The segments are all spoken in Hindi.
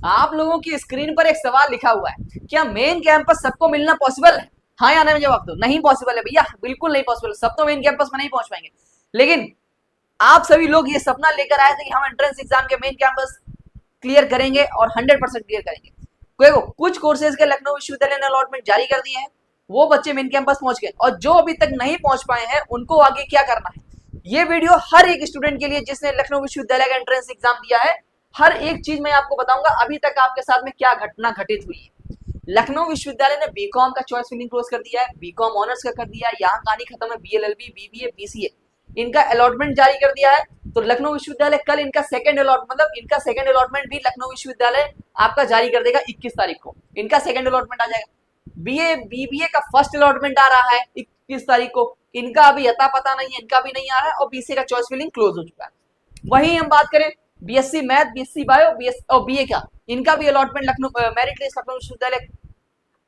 आप लोगों की स्क्रीन पर एक सवाल लिखा हुआ है, क्या मेन कैंपस सबको मिलना पॉसिबल है? हाँ या नहीं में जवाब दो। नहीं पॉसिबल है भैया, बिल्कुल नहीं पॉसिबल। सब तो मेन कैंपस में नहीं पहुंच पाएंगे, लेकिन आप सभी लोग ये सपना लेकर आए थे कि हम एंट्रेंस एग्जाम के मेन कैंपस क्लियर करेंगे और 100% क्लियर करेंगे। देखो, कुछ कोर्सेज के लखनऊ विश्वविद्यालय ने अलॉटमेंट जारी कर दिए हैं, वो बच्चे मेन कैंपस पहुंच गए, और जो अभी तक नहीं पहुंच पाए हैं उनको आगे क्या करना है। ये वीडियो हर एक स्टूडेंट के लिए जिसने लखनऊ विश्वविद्यालय का एंट्रेंस एग्जाम दिया है, हर एक चीज मैं आपको बताऊंगा अभी तक आपके साथ में क्या घटना घटित हुई है। लखनऊ विश्वविद्यालय ने बीकॉम का चॉइस फिलिंग क्लोज कर दिया है, बीकॉम ऑनर्स का कर दिया है, यहाँ कहानी खत्म है। बीएलएलबी, बीबीए, बीसीए इनका अलॉटमेंट जारी कर दिया है। तो लखनऊ विश्वविद्यालय कल इनका सेकंड अलॉटमेंट, मतलब इनका सेकंड अलॉटमेंट भी लखनऊ विश्वविद्यालय आपका जारी कर देगा। 21 तारीख को इनका सेकंड अलॉटमेंट आ जाएगा। बीए बीबीए का फर्स्ट अलॉटमेंट आ रहा है 21 तारीख को, इनका अभी अता पता नहीं है, इनका भी नहीं आ रहा है। और बीसीए का चॉइस फिलिंग क्लोज हो चुका है। वहीं हम बात करें BSc math, BSc bio, BS और बीए का, इनका भी allotment Lucknow merit list Lucknow विश्वविद्यालय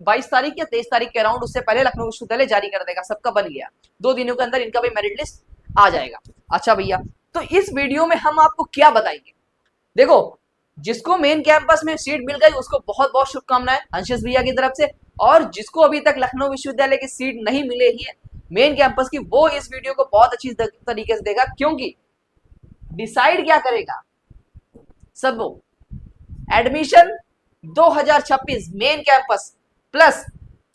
22 तारीख या 23 तारीख के अराउंड, उससे पहले लखनऊ विश्वविद्यालय जारी कर देगा। सबका बन गया, 2 दिनों के अंदर इनका भी मेरिट लिस्ट आ जाएगा। अच्छा भैया, तो इस वीडियो में हम आपको क्या बताएंगे? देखो, जिसको मेन कैंपस में सीट मिल गई उसको बहुत बहुत शुभकामनाएं अंशुश भैया की तरफ से, और जिसको अभी तक लखनऊ विश्वविद्यालय की सीट नहीं मिले ही है मेन कैंपस की, वो इस वीडियो को बहुत अच्छी तरीके से देगा, क्योंकि डिसाइड क्या करेगा सब वो admission 2026 main campus plus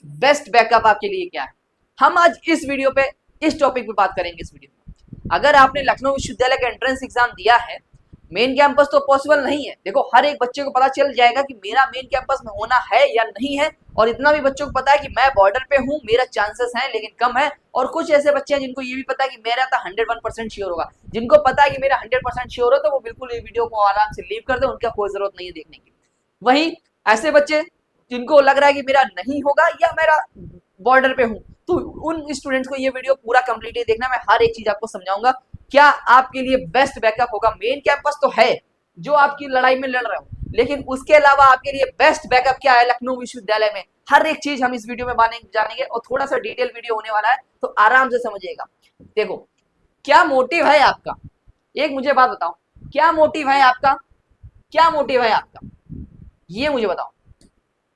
best backup आपके लिए क्या है। हम आज इस वीडियो पे इस टॉपिक पे बात करेंगे। इस वीडियो में अगर आपने लखनऊ विश्वविद्यालय का एंट्रेंस एग्जाम दिया है, मेन कैंपस तो पॉसिबल नहीं है। देखो, हर एक बच्चे को पता चल जाएगा कि मेरा मेन कैंपस में होना है या नहीं है, और इतना भी बच्चों को पता है कि मैं बॉर्डर पे हूँ, मेरा चांसेस हैं लेकिन कम है। और कुछ ऐसे बच्चे हैं जिनको ये भी पता है कि मेरा तो 101% श्योर होगा। जिनको पता है कि मेरा 100% श्योर हो, तो वो बिल्कुल ये वीडियो को आराम से लीव कर दे, उनका कोई जरूरत नहीं है देखने की। वहीं ऐसे बच्चे जिनको लग रहा है कि मेरा नहीं होगा या मेरा बॉर्डर पे हूं, तो उन स्टूडेंट्स को ये वीडियो पूरा कंप्लीटली देखना। मैं हर एक चीज आपको समझाऊंगा, क्या आपके लिए बेस्ट बैकअप होगा। मेन कैंपस तो है जो आपकी लड़ाई में लड़ रहे हो, लेकिन उसके अलावा आपके लिए बेस्ट बैकअप क्या है लखनऊ विश्वविद्यालय में, हर एक चीज हम इस वीडियो में जानेंगे। और थोड़ा सा डिटेल वीडियो होने वाला है, तो आराम से समझिएगा। देखो, क्या मोटिव है आपका, एक मुझे बात बताओ, क्या मोटिव है आपका, क्या मोटिव है आपका, ये मुझे बताओ।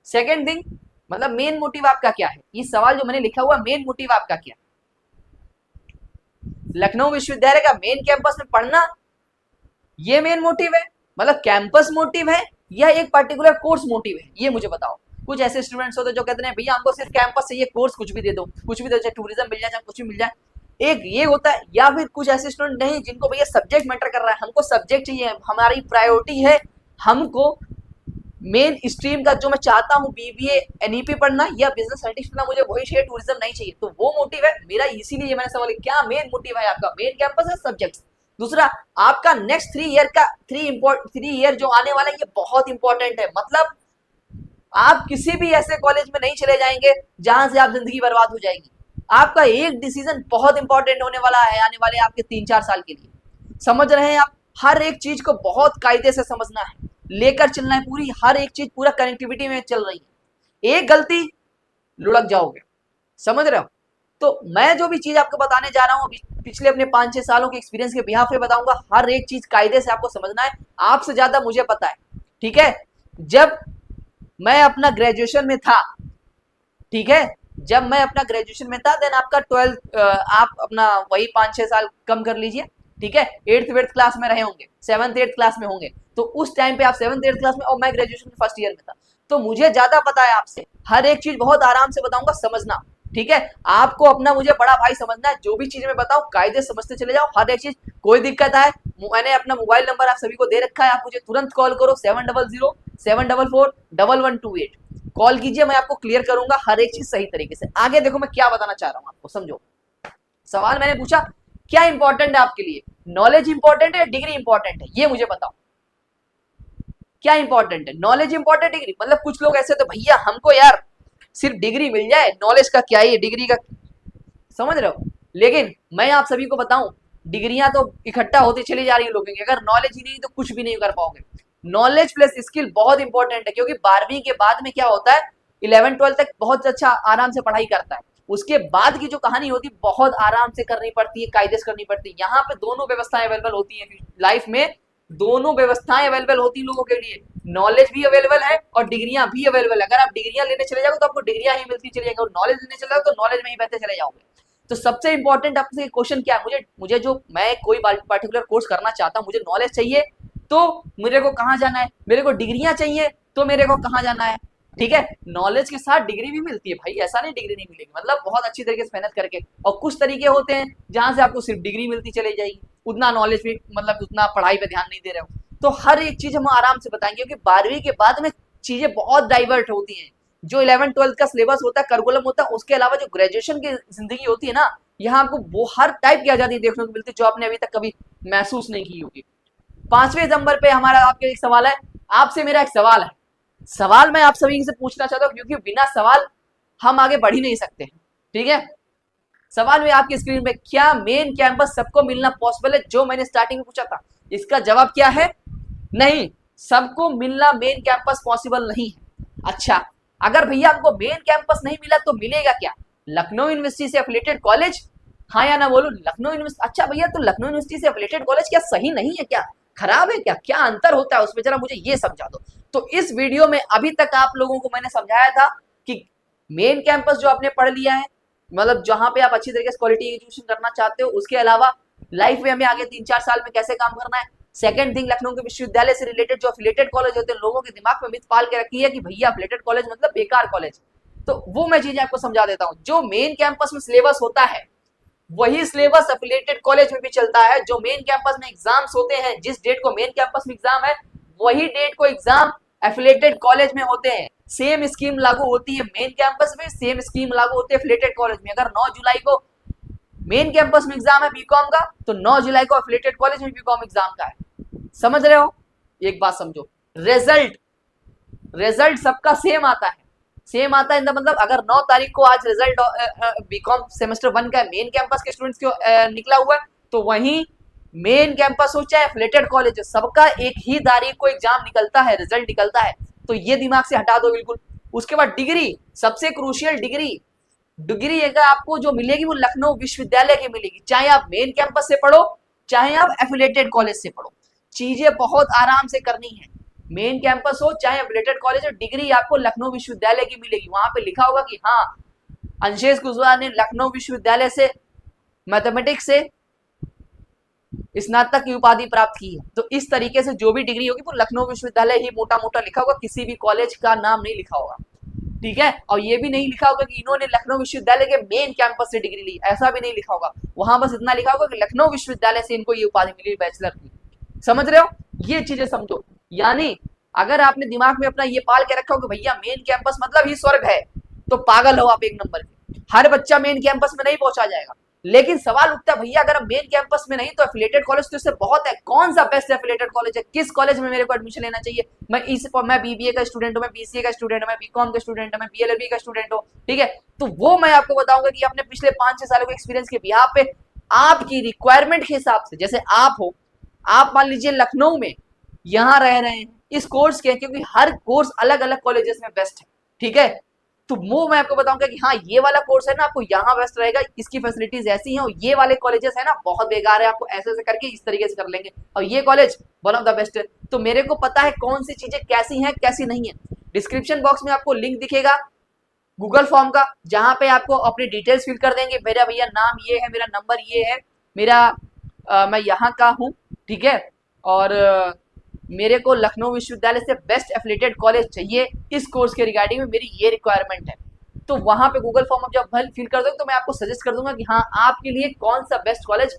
सेकेंड थिंग, मतलब मेन मोटिव आपका क्या है, ये सवाल जो मैंने लिखा हुआ, मेन मोटिव आपका क्या, लखनऊ विश्वविद्यालय का मेन कैंपस में पढ़ना, ये मेन मोटिव है, मतलब कैंपस मोटिव है, या एक पर्टिकुलर कोर्स मोटिव है, ये मुझे बताओ। कुछ ऐसे स्टूडेंट्स होते हैं जो कहते हैं भैया हमको सिर्फ कैंपस चाहिए, कोर्स कुछ भी दे दो, कुछ भी दे, चाहे टूरिज्म मिल जाए, चाहे कुछ भी मिल जाए, एक ये होता है। या फिर कुछ ऐसे स्टूडेंट नहीं जिनको भैया सब्जेक्ट मैटर कर रहा है, हमको सब्जेक्ट चाहिए, हमारी प्रायोरिटी है हमको मेन स्ट्रीम का जो मैं चाहता हूँ बीबीए एनईपी पढ़ना या बिजनेस स्टडीज पढ़ना, मुझे वही चाहिए, टूरिज्म नहीं चाहिए। तो वो मोटिव है मेरा, इसीलिए मैंने सवाल क्या मेन मोटिव है आपका, मेन कैंपस है सब्जेक्ट्स। दूसरा, आपका नेक्स्ट 3 ईयर का 3 ईयर जो आने वाला है, ये बहुत इंपॉर्टेंट है। मतलब आप किसी भी ऐसे कॉलेज में नहीं चले जाएंगे जहां से आप जिंदगी बर्बाद हो जाएगी। आपका एक डिसीजन बहुत इंपॉर्टेंट होने वाला है आने वाले आपके 3-4 साल के लिए। समझ रहे हैं आप? हर एक चीज को बहुत कायदे से समझना है, लेकर चलना है, पूरी हर एक चीज पूरा कनेक्टिविटी में चल रही है। एक गलती लुढ़क जाओगे, समझ रहे हो? तो मैं जो भी चीज आपको बताने जा रहा हूँ, पिछले अपने 5-6 सालों के एक्सपीरियंस के बिहाफ पे बताऊंगा। हर एक चीज कायदे से आपको समझना है, आपसे ज्यादा मुझे पता है, ठीक है? जब मैं अपना ग्रेजुएशन में था, ठीक है, जब मैं अपना ग्रेजुएशन में था, देन आपका 12 आप अपना वही 5-6 साल कम कर लीजिए, ठीक है, 8th-8th क्लास में रहे होंगे, 7th-8th क्लास में होंगे। तो उस टाइम पे आप 7th-8th क्लास में, और मैं ग्रेजुएशन फर्स्ट ईयर में था, तो मुझे ज्यादा पता है आपसे। हर एक चीज बहुत आराम से बताऊंगा, समझना, ठीक है? आपको अपना मुझे बड़ा भाई समझना है, जो भी चीज मैं बताऊं कायदे समझते चले जाओ, हर एक चीज। कोई दिक्कत है, मैंने अपना मोबाइल नंबर आप सभी को दे रखा है, आप मुझे तुरंत कॉल करो, 700-744-1128। कॉल कीजिए, मैं आपको क्लियर करूंगा हर एक चीज सही तरीके से। आगे देखो मैं क्या बताना चाह रहा हूं आपको, समझो। सवाल मैंने पूछा, क्या इंपॉर्टेंट है आपके लिए, नॉलेज इंपॉर्टेंट है, डिग्री इंपॉर्टेंट है, ये मुझे बताओ। क्या इंपॉर्टेंट है, नॉलेज इंपॉर्टेंट, डिग्री? मतलब कुछ लोग ऐसे तो भैया हमको यार सिर्फ डिग्री मिल जाए, नॉलेज का क्या ही, डिग्री का, समझ रहे हो? लेकिन मैं आप सभी को बताऊं, डिग्रियां तो इकट्ठा होती चली जा रही है लोगों की, अगर नॉलेज ही नहीं तो कुछ भी नहीं कर पाओगे। नॉलेज प्लस स्किल बहुत इंपॉर्टेंट है, क्योंकि 12वीं के बाद में क्या होता है, 11th-12th तक बहुत अच्छा आराम से पढ़ाई करता है, उसके बाद की जो कहानी होती है बहुत आराम से करनी पड़ती है, कायदे से करनी पड़ती है। यहाँ पे दोनों व्यवस्थाएं अवेलेबल होती है लाइफ में, दोनों व्यवस्थाएं अवेलेबल होती हैं लोगों के लिए, नॉलेज भी अवेलेबल है और डिग्रियां भी अवेलेबल है। अगर आप डिग्रियां लेने चले जाओगे तो आपको डिग्रियां ही मिलती चली जाएंगी, और नॉलेज लेने चले जाओगे तो नॉलेज में ही बहते चले जाओगे। तो सबसे इंपॉर्टेंट आपसे क्वेश्चन क्या है, मुझे जो मैं कोई पार्टिकुलर कोर्स करना चाहता हूँ, मुझे नॉलेज चाहिए तो मेरे को कहाँ जाना है, मेरे को डिग्रियां चाहिए तो मेरे को कहाँ जाना है। ठीक है, नॉलेज के साथ डिग्री भी मिलती है भाई, ऐसा नहीं डिग्री नहीं मिलेगी, मतलब बहुत अच्छी तरीके से मेहनत करके। और कुछ तरीके होते हैं जहां से आपको सिर्फ डिग्री मिलती चली जाएगी, उतना नॉलेज भी, मतलब उतना पढ़ाई पे ध्यान नहीं दे रहे हो। तो हर एक चीज हम आराम से बताएंगे, क्योंकि 12वीं के बाद में चीजें बहुत डाइवर्ट होती हैं। जो 11th-12th का सिलेबस होता है, करिकुलम होता है, उसके अलावा जो ग्रेजुएशन की जिंदगी होती है ना, यहाँ आपको वो हर टाइप की आजादी देखने को मिलती है जो आपने अभी तक कभी महसूस नहीं की होगी। 5वें नंबर पे हमारा आपके एक सवाल है, आपसे मेरा एक सवाल है, सवाल मैं आप सभी से पूछना चाहता हूँ, क्योंकि बिना सवाल हम आगे बढ़ ही नहीं सकते। ठीक है, सवाल में आपकी स्क्रीन में, क्या मेन कैंपस सबको मिलना पॉसिबल है, जो मैंने स्टार्टिंग में पूछा था। इसका जवाब क्या है, नहीं, सबको मिलना मेन कैंपस पॉसिबल नहीं है। अच्छा, अगर भैया आपको मेन कैंपस नहीं मिला तो मिलेगा क्या, लखनऊ यूनिवर्सिटी से एफिलिएटेड कॉलेज, हाँ या ना बोलो, लखनऊ यूनिवर्सिटी। अच्छा भैया, तो लखनऊ यूनिवर्सिटी से एफिलिएटेड कॉलेज क्या सही नहीं है, क्या खराब है, क्या अंतर होता है उसमें, जरा मुझे ये समझा दो। तो इस वीडियो में अभी तक आप लोगों को मैंने समझाया था कि मेन कैंपस जो आपने पढ़ लिया है, मतलब जहां पे आप अच्छी तरीके से क्वालिटी एजुकेशन करना चाहते हो, उसके अलावा लाइफ में हमें आगे 3-4 साल में कैसे काम करना है। सेकंड थिंग, लखनऊ के विश्वविद्यालय से रिलेटेड जो अफिलिएटेड कॉलेज होते हैं, लोगों के दिमाग में मिथ पाल के रखी है कि भैया अफिलिएटेड कॉलेज मतलब बेकार कॉलेज, तो वो मैं चीजें आपको समझा देता हूँ। जो मेन कैंपस में सिलेबस होता है वही सिलेबस अफिलिएटेड कॉलेज में भी चलता है। जो मेन कैंपस में एग्जाम्स होते हैं, जिस डेट को मेन कैंपस में एग्जाम है, वही डेट को एग्जाम एफिलिएटेड कॉलेज में होते हैं। सेम स्कीम लागू होती है मेन कैंपस में, सेम स्कीम लागू होती है एफिलिएटेड कॉलेज में। अगर 9 जुलाई को मेन कैंपस में एग्जाम है बीकॉम का, तो 9 जुलाई को एफिलिएटेड कॉलेज में बीकॉम एग्जाम का है। समझ रहे हो, एक बात समझो, रिजल्ट रिजल्ट सबका सेम आता है, सेम आता है, मतलब अगर 9 तारीख को आज रिजल्ट बीकॉम सेमेस्टर 1 का मेन कैंपस के स्टूडेंट्स को निकला हुआ है, तो वहीं मेन कैंपस हो चाहे एफिलिएटेड कॉलेज हो, सबका एक ही तारीख को एग्जाम निकलता है, रिजल्ट निकलता है। तो ये दिमाग से हटा दो बिल्कुल। उसके बाद डिग्री, सबसे क्रूशियल डिग्री, डिग्री अगर आपको जो मिलेगी वो लखनऊ विश्वविद्यालय की मिलेगी, चाहे आप मेन कैंपस से पढ़ो चाहे आप एफिलिएटेड कॉलेज से पढ़ो, चीजें बहुत आराम से करनी है। मेन कैंपस हो चाहे एफिलिएटेड कॉलेज हो, डिग्री आपको लखनऊ विश्वविद्यालय की मिलेगी। वहां पे लिखा होगा कि हाँ, अंशेष कुशवाहा ने लखनऊ विश्वविद्यालय से मैथमेटिक्स से स्नातक की उपाधि प्राप्त की है। तो इस तरीके से जो भी डिग्री होगी वो लखनऊ विश्वविद्यालय ही मोटा मोटा लिखा होगा, किसी भी कॉलेज का नाम नहीं लिखा होगा। ठीक है, और ये भी नहीं लिखा होगा कि इन्होंने लखनऊ विश्वविद्यालय के मेन कैंपस से डिग्री ली, ऐसा भी नहीं लिखा होगा। वहां बस इतना लिखा होगा कि लखनऊ विश्वविद्यालय से इनको ये उपाधि मिली बैचलर की। समझ रहे हो, ये चीजें समझो। यानी अगर आपने दिमाग में अपना ये पाल के रखा हो कि भैया मेन कैंपस मतलब ही स्वर्ग है, तो पागल हो आप एक नंबर के। हर बच्चा मेन कैंपस में नहीं पहुंचा जाएगा। लेकिन सवाल उठता है भैया अगर हम मेन कैंपस में नहीं तो एफिलिएटेड कॉलेज तो इससे बहुत है, कौन सा बेस्ट एफिलिएटेड कॉलेज है, किस कॉलेज में मेरे को एडमिशन लेना चाहिए। मैं बीबीए का स्टूडेंट हूं, मैं बीसीए का स्टूडेंट हूं, मैं बीकॉम का स्टूडेंट हूं, मैं बीएलएलबी का स्टूडेंट हूं। ठीक है, तो वो मैं आपको बताऊंगा कि अपने पिछले 5-6 सालों के एक्सपीरियंस के बिहाफ पे आपकी रिक्वायरमेंट के हिसाब से, जैसे आप हो, आप मान लीजिए लखनऊ में यहाँ रह रहे हैं इस कोर्स के, क्योंकि हर कोर्स अलग अलग कॉलेजेस में बेस्ट है। ठीक है, तो वो मैं आपको बताऊंगा कि हाँ ये वाला कोर्स है ना आपको यहाँ बेस्ट रहेगा, इसकी फैसिलिटीज ऐसी हैं, और ये वाले कॉलेजेस है ना बहुत बेकार है, आपको ऐसे ऐसे करके इस तरीके से कर लेंगे, और ये college one of the best है। तो मेरे को पता है कौन सी चीजें कैसी हैं कैसी नहीं है। डिस्क्रिप्शन बॉक्स में आपको लिंक दिखेगा गूगल फॉर्म का, जहां पे आपको अपनी डिटेल्स फिल कर देंगे, मेरा भैया नाम ये है, मेरा नंबर ये है, मैं यहाँ का हूँ। ठीक है, और मेरे को लखनऊ विश्वविद्यालय से बेस्ट एफिलिएटेड कॉलेज चाहिए, इस कोर्स के रिगार्डिंग में मेरी ये रिक्वायरमेंट है। तो वहां पे गूगल फॉर्म जब फिल कर दोगे तो मैं आपको सजेस्ट कर दूंगा कि हाँ आपके लिए कौन सा बेस्ट कॉलेज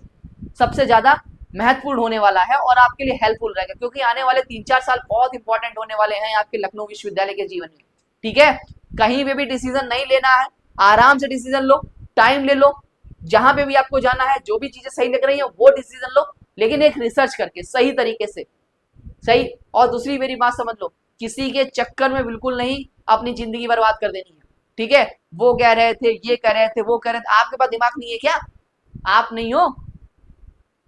सबसे ज्यादा महत्वपूर्ण होने वाला है और आपके लिए हेल्पफुल रहेगा, क्योंकि आने वाले 3-4 साल बहुत इंपॉर्टेंट होने वाले हैं आपके लखनऊ विश्वविद्यालय के जीवन में। ठीक है, कहीं पे भी डिसीजन नहीं लेना है, आराम से डिसीजन लो, टाइम ले लो, जहां पे भी आपको जाना है जो भी चीजें सही लग रही है वो डिसीजन लो, लेकिन एक रिसर्च करके सही तरीके से। सही, और दूसरी मेरी बात समझ लो, किसी के चक्कर में बिल्कुल नहीं अपनी जिंदगी बर्बाद कर देनी है। ठीक है, वो कह रहे थे, ये कह रहे थे, वो कह रहे थे, आपके पास दिमाग नहीं है क्या, आप नहीं हो,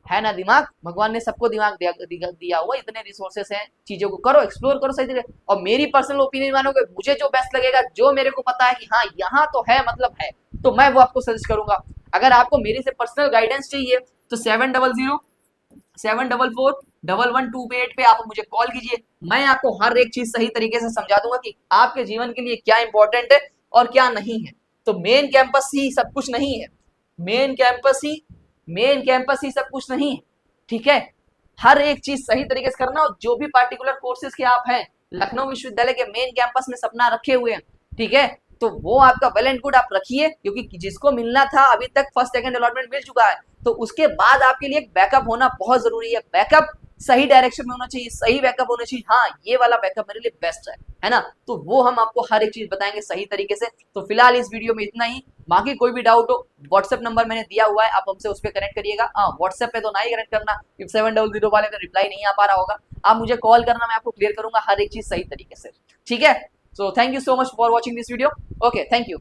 है ना दिमाग, भगवान ने सबको दिमाग दिया हुआ, इतने रिसोर्सेस हैं, चीजों को करो, एक्सप्लोर करो सही तरीके। और मेरी पर्सनल ओपिनियन मानोगे, मुझे जो बेस्ट लगेगा, जो मेरे को पता है कि हाँ यहाँ तो है मतलब है, तो मैं वो आपको सजेस्ट करूंगा। अगर आपको मेरे से पर्सनल गाइडेंस चाहिए तो 700 744112 पे आप मुझे कॉल कीजिए। मैं आपको हर एक चीज सही तरीके से समझा दूंगा कि आपके जीवन के लिए क्या इंपॉर्टेंट है और क्या नहीं है। तो मेन कैंपस ही सब कुछ नहीं है, मेन कैंपस ही सब कुछ नहीं है, ठीक है। हर एक चीज सही तरीके से करना, और जो भी पार्टिकुलर कोर्सेज के आप हैं लखनऊ विश्वविद्यालय के मेन कैंपस में सपना रखे हुए हैं, ठीक है, तो वो आपका वेल एंड गुड, आप रखिए, क्योंकि जिसको मिलना था अभी तक फर्स्ट सेकंड अलॉटमेंट मिल चुका है, तो उसके बाद आपके लिए एक बैकअप होना बहुत जरूरी है। बैकअप सही डायरेक्शन में होना चाहिए, सही बैकअप होना चाहिए, हाँ ये वाला बैकअप मेरे लिए बेस्ट है ना। तो वो हम आपको हर एक चीज बताएंगे सही तरीके से। तो फिलहाल इस वीडियो में इतना ही। बाकी कोई भी डाउट हो, व्हाट्सएप नंबर मैंने दिया हुआ है, आप हमसे उस पर कनेक्ट करिएगा। हाँ, व्हाट्सएप पे तो ना ही कनेक्ट करना, 700 वाले का रिप्लाई नहीं आ पा रहा होगा, आप मुझे कॉल करना, मैं आपको क्लियर करूंगा हर एक चीज सही तरीके से, ठीक है। So thank you so much for watching this video. Okay, thank you.